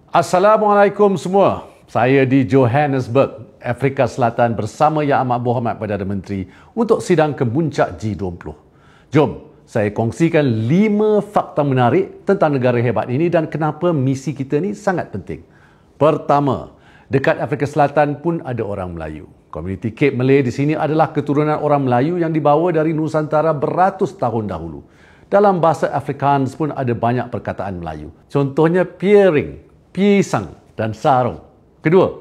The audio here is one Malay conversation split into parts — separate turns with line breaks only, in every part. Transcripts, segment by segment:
Assalamualaikum semua. Saya di Johannesburg, Afrika Selatan bersama Yang Amat Berhormat Perdana Menteri untuk sidang kemuncak G20. Jom, saya kongsikan 5 fakta menarik tentang negara hebat ini dan kenapa misi kita ni sangat penting. Pertama, dekat Afrika Selatan pun ada orang Melayu. Komuniti Cape Malay di sini adalah keturunan orang Melayu yang dibawa dari Nusantara beratus tahun dahulu. Dalam bahasa Afrikaans pun ada banyak perkataan Melayu. Contohnya piring, pisang dan sarung. Kedua,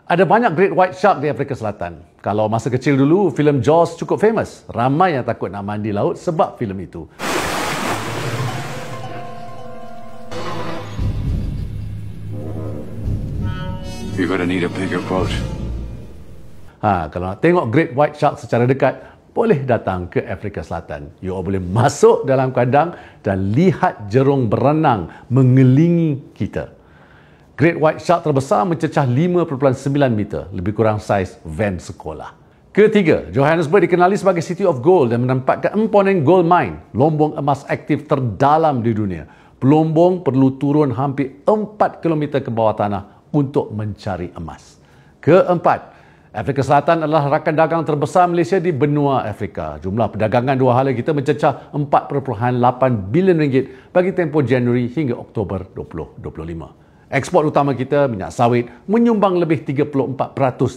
ada banyak great white shark di Afrika Selatan. Kalau masa kecil dulu, filem Jaws cukup famous. Ramai yang takut nak mandi laut sebab filem itu.
You're gonna need a bigger boat.
Kalau nak tengok great white shark secara dekat, boleh datang ke Afrika Selatan. You boleh masuk dalam kandang dan lihat jerung berenang mengelilingi kita. Great white shark terbesar mencecah 5.9 meter, lebih kurang saiz van sekolah. Ketiga, Johannesburg dikenali sebagai City of Gold dan menempatkan emponen gold mine, lombong emas aktif terdalam di dunia. Pelombong perlu turun hampir 4 km ke bawah tanah untuk mencari emas. Keempat, Afrika Selatan adalah rakan dagang terbesar Malaysia di benua Afrika. Jumlah perdagangan dua hala kita mencecah 4.8 bilion ringgit bagi tempoh Januari hingga Oktober 2025. Ekspor utama kita, minyak sawit, menyumbang lebih 34%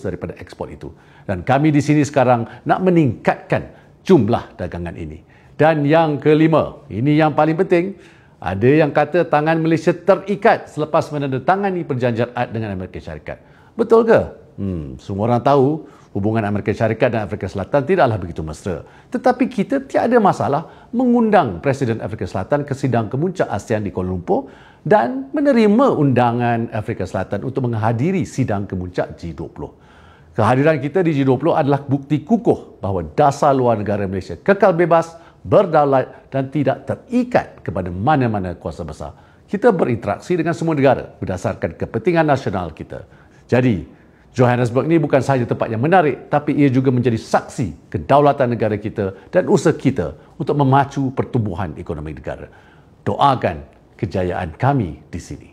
daripada ekspor itu. Dan kami di sini sekarang nak meningkatkan jumlah dagangan ini. Dan yang kelima, ini yang paling penting, ada yang kata tangan Malaysia terikat selepas menandatangani perjanjian AD dengan Amerika Syarikat. Betul ke? Semua orang tahu hubungan Amerika Syarikat dan Afrika Selatan tidaklah begitu mesra. Tetapi kita tiada masalah mengundang Presiden Afrika Selatan ke sidang kemuncak ASEAN di Kuala Lumpur dan menerima undangan Afrika Selatan untuk menghadiri sidang kemuncak G20. Kehadiran kita di G20 adalah bukti kukuh bahawa dasar luar negara Malaysia kekal bebas, berdaulat dan tidak terikat kepada mana-mana kuasa besar. Kita berinteraksi dengan semua negara berdasarkan kepentingan nasional kita. Jadi, Johannesburg ini bukan sahaja tempat yang menarik, tapi ia juga menjadi saksi kedaulatan negara kita dan usaha kita untuk memacu pertumbuhan ekonomi negara. Doakan kejayaan kami di sini.